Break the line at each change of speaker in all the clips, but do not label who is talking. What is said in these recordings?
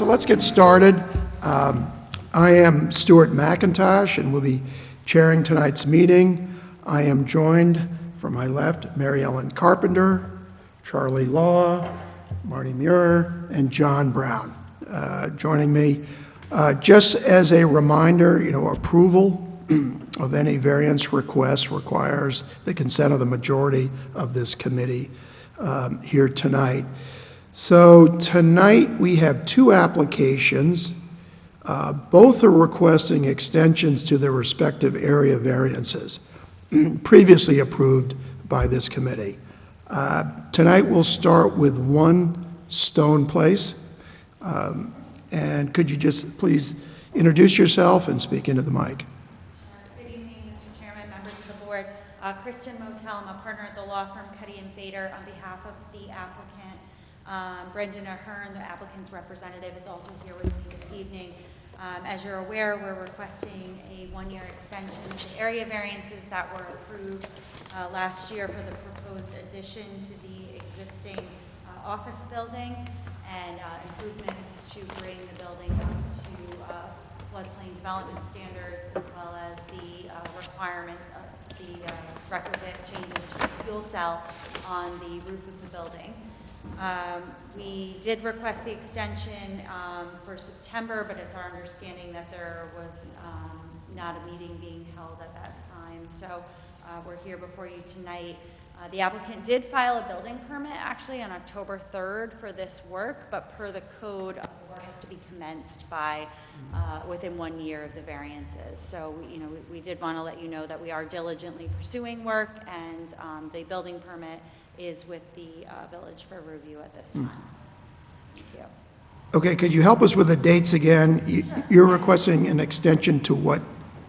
So let's get started. I am Stuart McIntosh and will be chairing tonight's meeting. I am joined from my left, Mary Ellen Carpenter, Charlie Law, Marty Muir, and John Brown joining me. Just as a reminder, approval of any variance request requires the consent of the majority of this committee here tonight. So tonight we have two applications. Both are requesting extensions to their respective area variances previously approved by this committee. Tonight we'll start with One Stone Place. And could you just please introduce yourself and speak into the mic?
Good evening, Mr. Chairman, members of the board. Kristen Motel, I'm a partner at the law firm Cuddy and Fader on behalf of the applicant. Brendan Ahern, the applicant's representative, is also here with me this evening. As you're aware, we're requesting a one-year extension to the area variances that were approved last year for the proposed addition to the existing office building and improvements to bring the building up to floodplain development standards, as well as the requirement of the requisite changes to the fuel cell on the roof of the building. We did request the extension for September, but it's our understanding that there was not a meeting being held at that time. So we're here before you tonight. The applicant did file a building permit actually on October 3rd for this work, but per the code, work has to be commenced by within 1 year of the variances. So we did want to let you know that we are diligently pursuing work, and the building permit is with the village for review at this time. Thank you.
Okay, could you help us with the dates again? You're requesting an extension to what?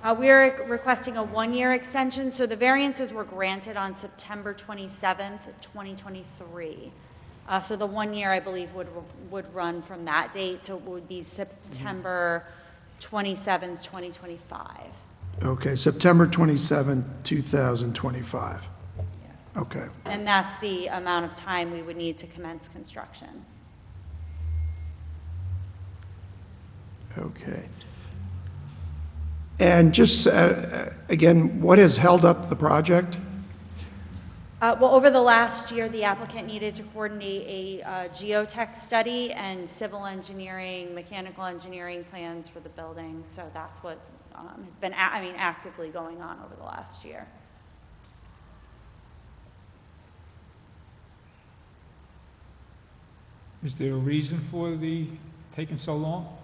We're requesting a one-year extension. So the variances were granted on September 27th, 2023. So the 1 year, I believe, would run from that date. So it would be September 27th, 2025. Okay,
September 27th, 2025. Okay.
And that's the amount of time we would need to commence construction.
Okay. And just, again, what has held up the project?
Well, over the last year, the applicant needed to coordinate a geotech study and civil engineering, mechanical engineering plans for the building. So that's what has been, actively going on over the last year.
Is there a reason for the taking so long?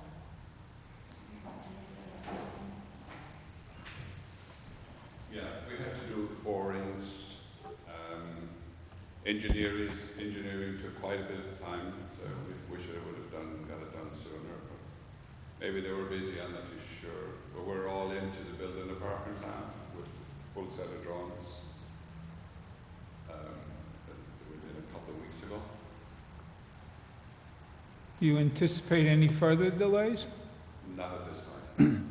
Yeah, we had to do borings. Engineering took quite a bit of time, so we wish I would have got it done sooner. But maybe they were busy, I'm not too sure. But we're all into the building department now with a full set of drawings. That we did a couple of weeks ago.
Do you anticipate any further delays?
Not at this time.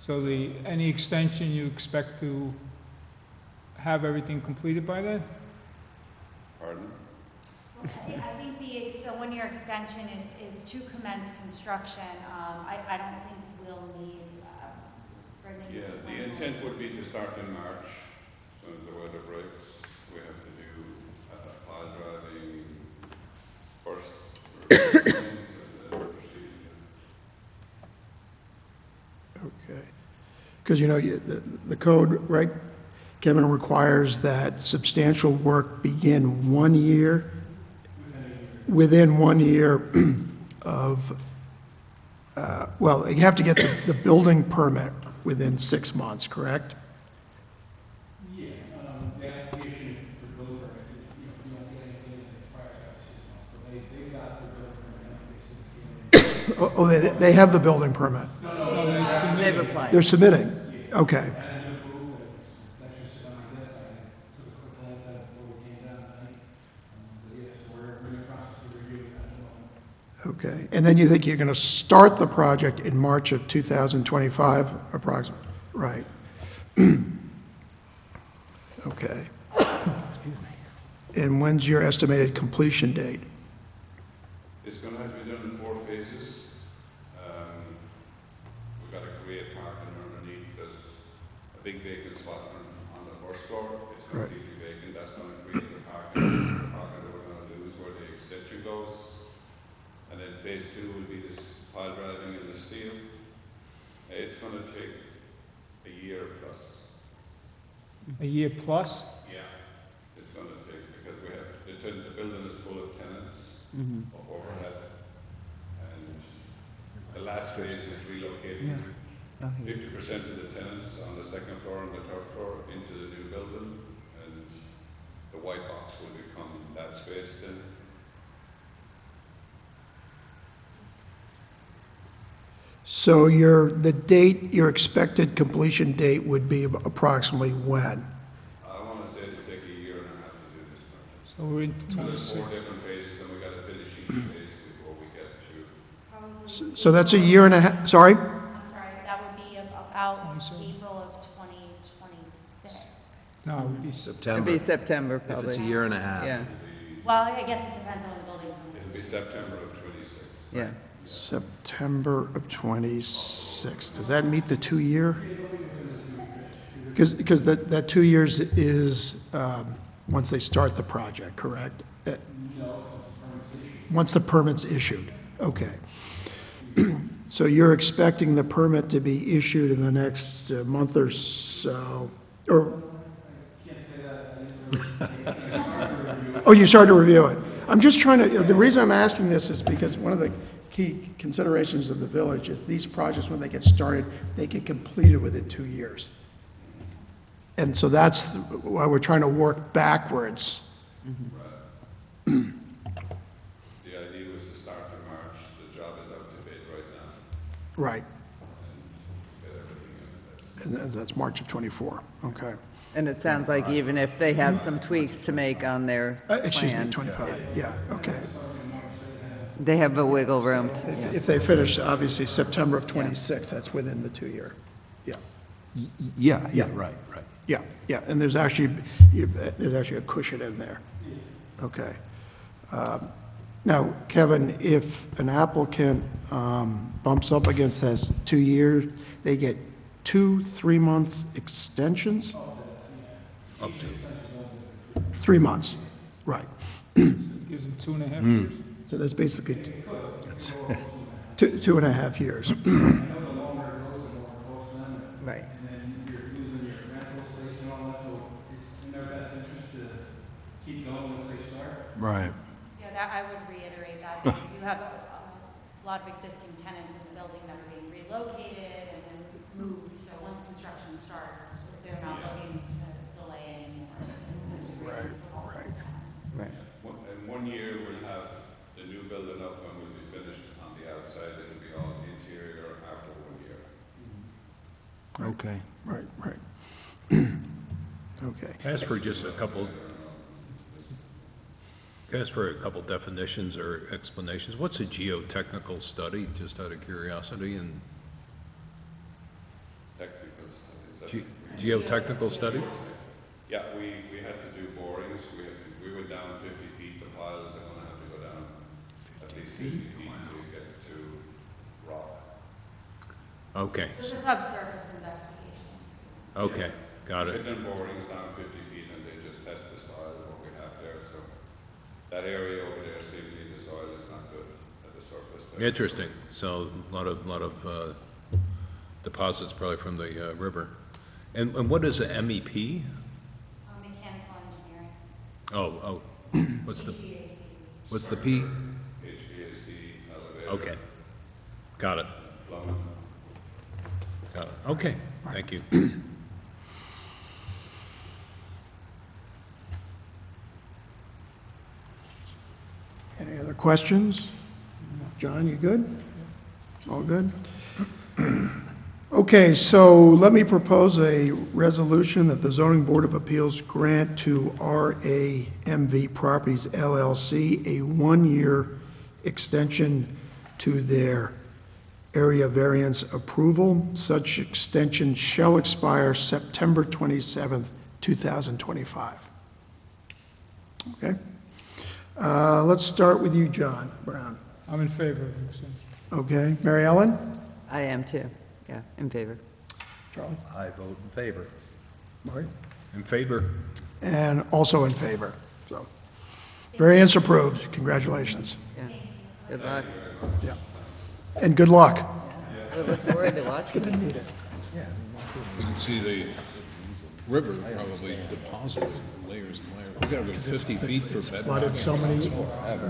So any extension, you expect to have everything completed by then?
Pardon?
I think the 1 year extension is to commence construction. I don't think we'll need.
Yeah, the intent would be to start in March, as soon as the weather breaks. We have to do pile driving first.
Okay. Because, the code, right, Kevin, requires that substantial work begin 1 year, within 1 year of, well, you have to get the building permit within 6 months, correct?
Yeah, the application for building permit, you don't get anything that expires after 6 months, but they got the building permit.
Oh, they have the building permit.
They've applied.
They're submitting. Okay. Okay. And then you think you're going to start the project in March of 2025, approximately? Right. Okay. And when's your estimated completion date?
It's going to have to be done in 4 phases. phases. We've got a great parking underneath. There's a big vacant spot on the first floor. It's
Right.
completely vacant. That's going to create the parking that we're going to lose where the extension goes. And then phase 2 will be this pile driving in the steel. It's going to take a year plus.
A year plus?
Yeah, it's going to take, because we have, the building is full of tenants overhead. And the last phase is relocating 50% of the tenants on the second floor and the third floor into the new building. And the white box will become that space then.
So your expected completion date would be approximately when?
I want to say it'll take a year and a half to do this project.
So we're into
So there's 4
26.
different phases, and we got to finish each phase before we get to.
So that's a year and a half, sorry?
I'm sorry, that would be about
27.
April of 2026.
No, it would be
It'd
September,
be September,
if
probably.
it's a year and a half.
Yeah,
Well, I guess it depends on the building.
It'll be September of 26.
yeah.
September of '26. Does that meet the 2-year? Because that 2 years is once they start the project, correct? Once the permit's issued. Okay. So you're expecting the permit to be issued in the next month or so, or? Oh, you started to review it. I'm just trying to, the reason I'm asking this is because one of the key considerations of the village is these projects, when they get started, they get completed within 2 years. And so that's why we're trying to work backwards.
The idea was to start in March. The job is out to bid right now.
Right.
Get everything in.
And that's March of '24. Okay.
And it sounds like even if they have some tweaks to make on their
Excuse me,
plans,
25. Yeah, okay.
they have a wiggle room.
If they finish, obviously, September of '26, that's within the 2-year. Yeah.
Yeah, right.
Yeah, yeah, and there's actually a cushion in there. Okay. Now, Kevin, if an applicant bumps up against that 2 years, they get 2 3-month extensions?
Up to.
3 months, right.
Gives them 2.5 years.
So that's basically two and a half years.
Right.
And then you're losing your rental space and all that, so it's in their best interest to keep going once they start.
Right.
Yeah, that, I would reiterate that. You have a lot of existing tenants in the building that are being relocated and then moved, so once construction starts, they're not looking to delay anymore.
Right.
Right.
In 1 year, we'll have the new building up and we'll be finished on the outside. It'll be all interior after 1 year.
Okay.
Right. Okay.
Ask for just a couple, ask for a couple definitions or explanations. What's a geotechnical study, just out of curiosity, and
Technical studies.
geotechnical study?
Yeah, we had to do borings. We went down 50 feet. The piles are going to have to go down at least 50 feet to get to rock.
Okay,
Just a subsurface investigation.
okay, got it.
Hitting borings down 50 feet and they just test the soil of what we have there. So that area over there, seemingly the soil is not good at the surface there.
Interesting. So a lot of deposits probably from the river. And what is a MEP?
Mechanical engineering.
Oh, what's the
HVAC.
P?
HVAC, elevator.
Okay, got it,
Plumbing.
got it. Okay, thank you.
Any other questions? John, you good? All good? Okay, so let me propose a resolution that the Zoning Board of Appeals grant to RAMV Properties LLC a 1-year extension to their area variance approval. Such extension shall expire September 27th, 2025. Okay? Let's start with you, John Brown.
I'm in favor of the extension.
Okay, Mary Ellen?
I am too, yeah, in favor.
Charlie?
I vote in favor.
Marty?
In favor?
And also in favor, so. Variance approved, congratulations.
Yeah, good luck.
Yeah. And good luck.
We look forward to watching it.
You can see the river probably deposited layers and layers. We got to go 50 feet for bedrock.
Flooded so many,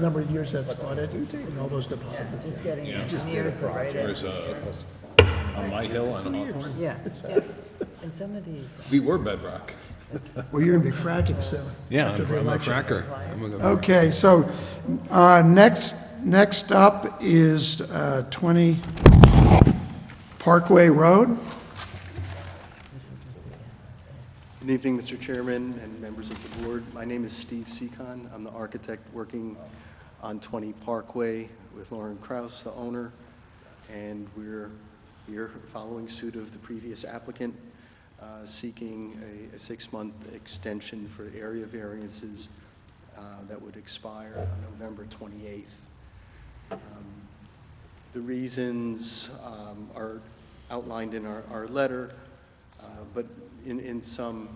number of years that's flooded, and all those deposits.
Just getting
Yeah.
engineers to write it.
There's on my hill on Hawthorne.
Yeah, yeah. And some of these,
We were bedrock.
Well, you're gonna be fracking soon.
Yeah,
after the
I'm a
election.
fracker.
Okay, so, next up is 20 Parkway Road.
Good evening, Mr. Chairman and members of the board. My name is Steve Seacon. I'm the architect working on 20 Parkway with Lauren Kraus, the owner, and we're here following suit of the previous applicant, seeking a 6-month extension for area variances that would expire on November 28th. The reasons are outlined in our letter, but in some,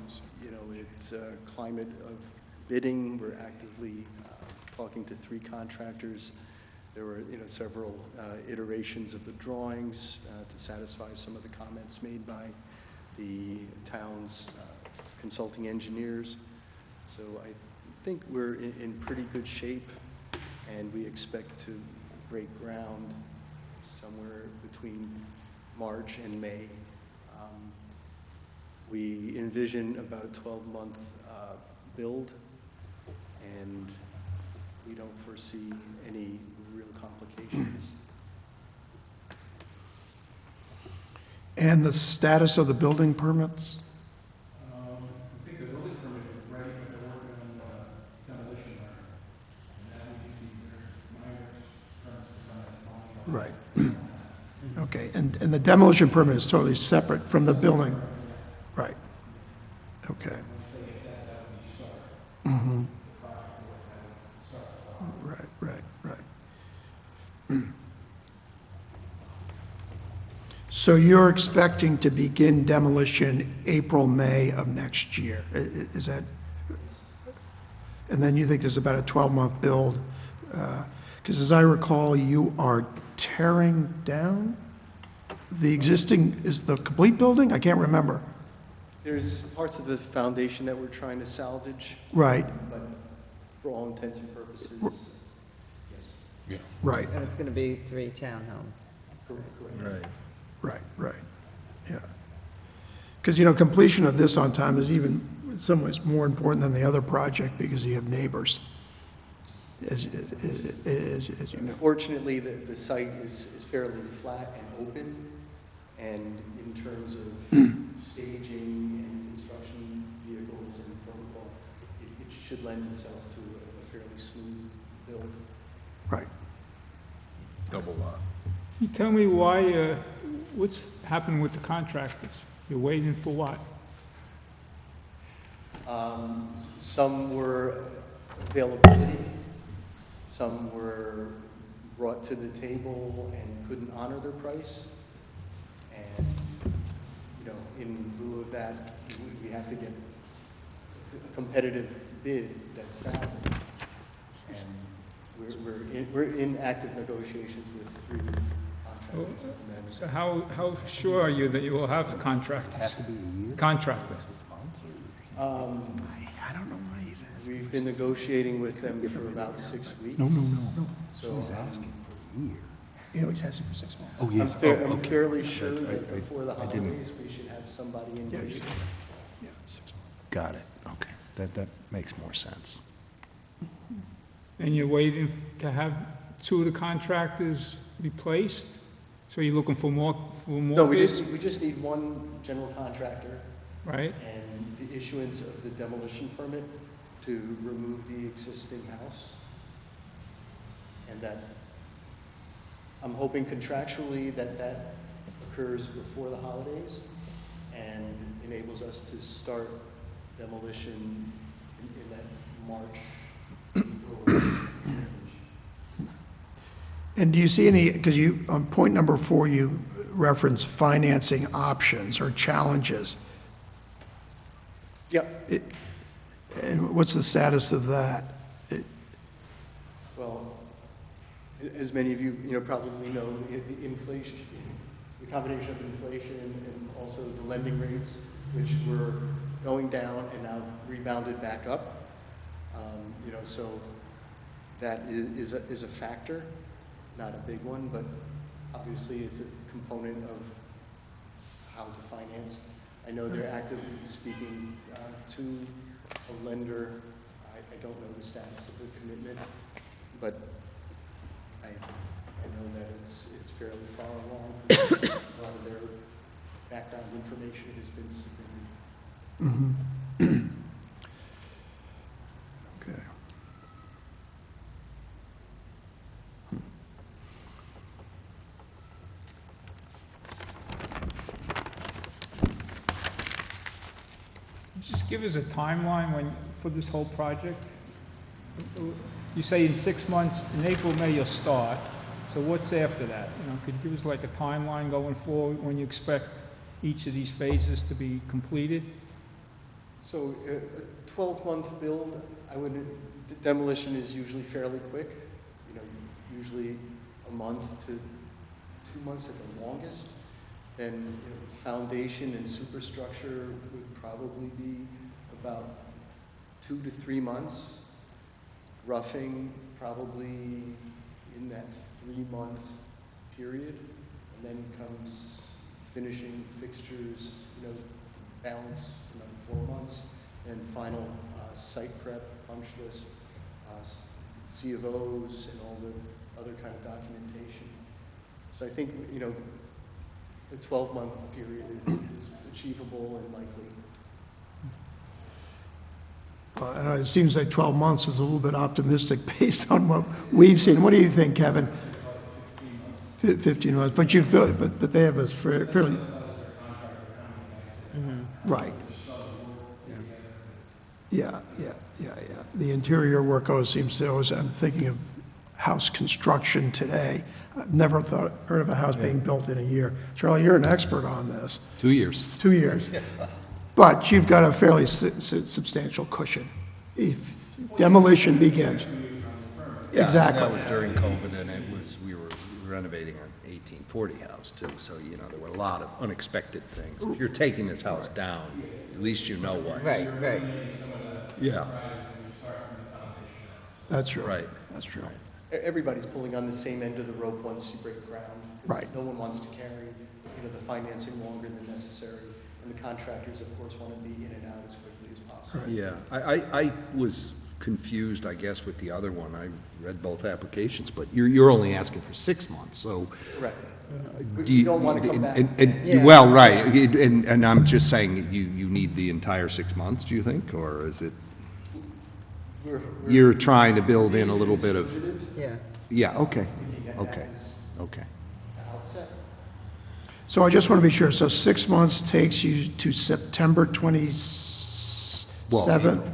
it's a climate of bidding. We're actively talking to 3 contractors. There were, several iterations of the drawings to satisfy some of the comments made by the town's consulting engineers. So I think we're in pretty good shape, and we expect to break ground somewhere between March and May. We envision about a 12-month build, and we don't foresee any real complications.
And the status of the building permits?
I think the building permit is ready, but they're working on demolition work. And that we see their minor permits to come in.
Right. Okay, and the demolition permit is totally separate from the building? Right. Okay. Mhm. Right. So you're expecting to begin demolition April, May of next year? Is that? And then you think there's about a 12-month build? Because as I recall, you are tearing down the existing, is the complete building? I can't remember.
There's parts of the foundation that we're trying to salvage,
Right,
but for all intents and purposes, yes.
Yeah.
right,
and it's going to be 3 townhomes.
Correct.
Right.
yeah. Because, completion of this on time is even in some ways more important than the other project because you have neighbors, as you know.
Unfortunately, the site is fairly flat and open, and in terms of staging and construction vehicles and protocol, it should lend itself to a fairly smooth build.
Right.
Double lot.
You tell me why, what's happened with the contractors? You're waiting for what?
Some were availability, some were brought to the table and couldn't honor their price. And, in lieu of that, we have to get a competitive bid that's valid. And we're in active negotiations with 3 contractors.
So how sure are you that you will have contractors? Contractors?
I don't know why he's asking.
We've been negotiating with them for about 6 weeks.
No.
So
He's asking for a year.
He's asking for 6 months.
Oh, yes.
I'm
okay.
fairly sure
I-
that before the
I didn't-
holidays, we should have somebody in
Yeah,
place.
yeah, 6 months.
Got it. Okay. That makes more sense.
And you're waiting to have 2 of the contractors replaced? So you're looking for more
No, we
bids,
just need one general contractor
right?
and the issuance of the demolition permit to remove the existing house. And that, I'm hoping contractually that occurs before the holidays and enables us to start demolition in that March, April range.
And do you see any, because you, on point number 4, you reference financing options or challenges.
Yep.
And what's the status of that?
Well, as many of you, probably know, the inflation, the combination of inflation and also the lending rates, which were going down and now rebounded back up. So that is a factor, not a big one, but obviously it's a component of how to finance. I know they're actively speaking to a lender. I don't know the status of the commitment, but I know that it's fairly far along. A lot of their background information has been submitted.
Okay.
Just give us a timeline for this whole project. You say in 6 months, in April, May, you'll start. So what's after that? Could you give us like a timeline going forward when you expect each of these phases to be completed?
So a 12-month build, the demolition is usually fairly quick, usually a month to 2 months at the longest. Then foundation and superstructure would probably be about 2 to 3 months. Roughing probably in that 3-month period. And then comes finishing fixtures, balance another 4 months. And final site prep, punch list, C of Os, and all the other kind of documentation. So I think, the 12-month period is achievable and likely.
Well, I know it seems like 12 months is a little bit optimistic based on what we've seen. What do you think, Kevin? 15 months, but you've built, but they have a fairly, right. Yeah. The interior work always seems to, I'm thinking of house construction today. I've never heard of a house being built in a year. Charlie, you're an expert on this.
2 years.
2 years. But you've got a fairly substantial cushion if demolition begins.
Yeah,
Exactly.
That was during COVID, and we were renovating an 1840 house too, so, there were a lot of unexpected things. If you're taking this house down, at least you know what's.
Right.
Yeah,
That's true.
right.
That's true.
Everybody's pulling on the same end of the rope once you break ground.
Right.
No one wants to carry, the financing longer than necessary. And the contractors, of course, want to be in and out as quickly as possible.
Yeah, I was confused, I guess, with the other one. I read both applications, but you're only asking for 6 months, so.
Correct.
Do
We don't want to come back.
Yeah.
Well, right, and I'm just saying, you need the entire 6 months, do you think, or is it,
We're
you're trying to build in a little bit of,
conservative,
Yeah.
yeah, okay,
thinking that
okay,
is
okay.
the outset.
So I just want to be sure, so 6 months takes you to September 27th?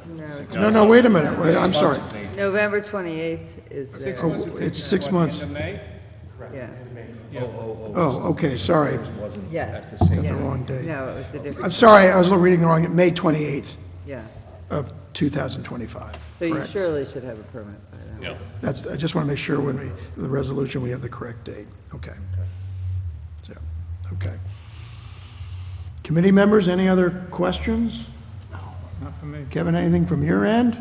No, wait a minute, I'm sorry.
November 28th is
6
there.
months
Oh,
would
it's
take
6
what,
months.
End of May?
Yeah.
Oh, okay, sorry,
Yes.
got the
Yeah.
wrong date.
No, it was the
I'm
different,
sorry, I was reading the wrong, May 28th
yeah.
of 2025.
So you
Correct.
surely should have a permit by then.
That's, I just want to make sure when the resolution, we have the correct date. Okay. So, okay. Committee members, any other questions?
Not for me.
Kevin, anything from your end?
The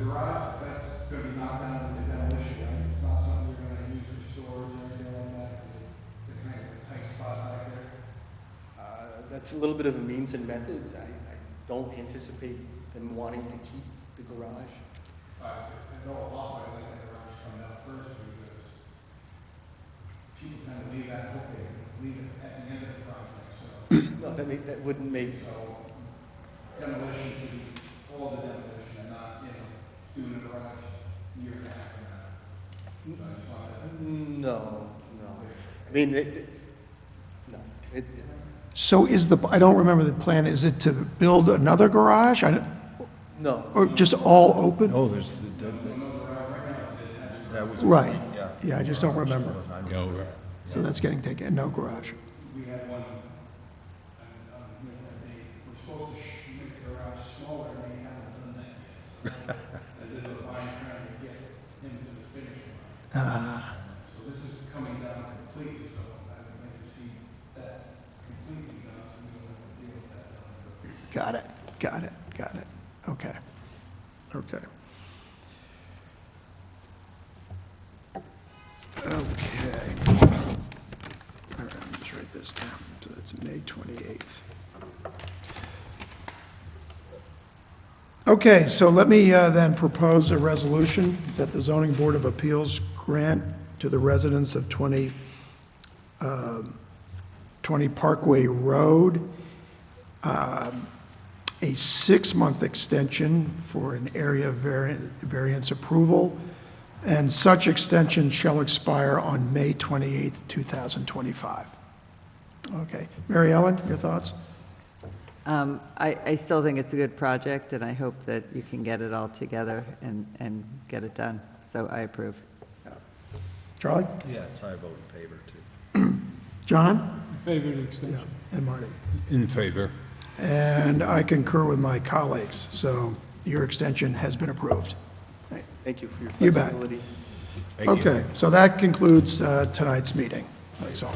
garage, that's going to be knocked down with the demolition, right? It's not something you're going to use for storage or anything like that? It's kind of a tight spot back there?
That's a little bit of a means and methods. I don't anticipate them wanting to keep the garage.
I know also I'd like that garage to come down first because people tend to leave that, okay, leave it at the end of the project, so.
No, that wouldn't make,
So demolition should be all the demolition and not, doing the garage a year and a half from now. So I just wanted to.
no. I mean, no.
So I don't remember the plan, is it to build another garage?
No.
Or just all open?
Oh, that was.
Right.
Yeah.
Yeah, I just don't remember.
Yeah, over.
So that's getting taken, no garage.
We had one, they were supposed to make the garage smaller, and they haven't done that yet. So I did a line trying to get him to the finish line. So this is coming down completely, so I would like to see that completely done, so we don't have to deal with that down.
Got it, got it, got it. Okay, okay. Okay. All right, let me just write this down. So that's May 28th. Okay, so let me then propose a resolution that the Zoning Board of Appeals grant to the residents of 20 Parkway Road a 6-month extension for an area variance approval, and such extension shall expire on May 28th, 2025. Okay. Mary Ellen, your thoughts?
I still think it's a good project, and I hope that you can get it all together and get it done. So I approve.
Charlie?
Yes, I vote in favor, too.
John?
In favor of the extension.
And Marty?
In favor.
And I concur with my colleagues, so your extension has been approved.
Thank you for your
You bet.
flexibility.
Thank you.
Okay, so that concludes tonight's meeting. That's all.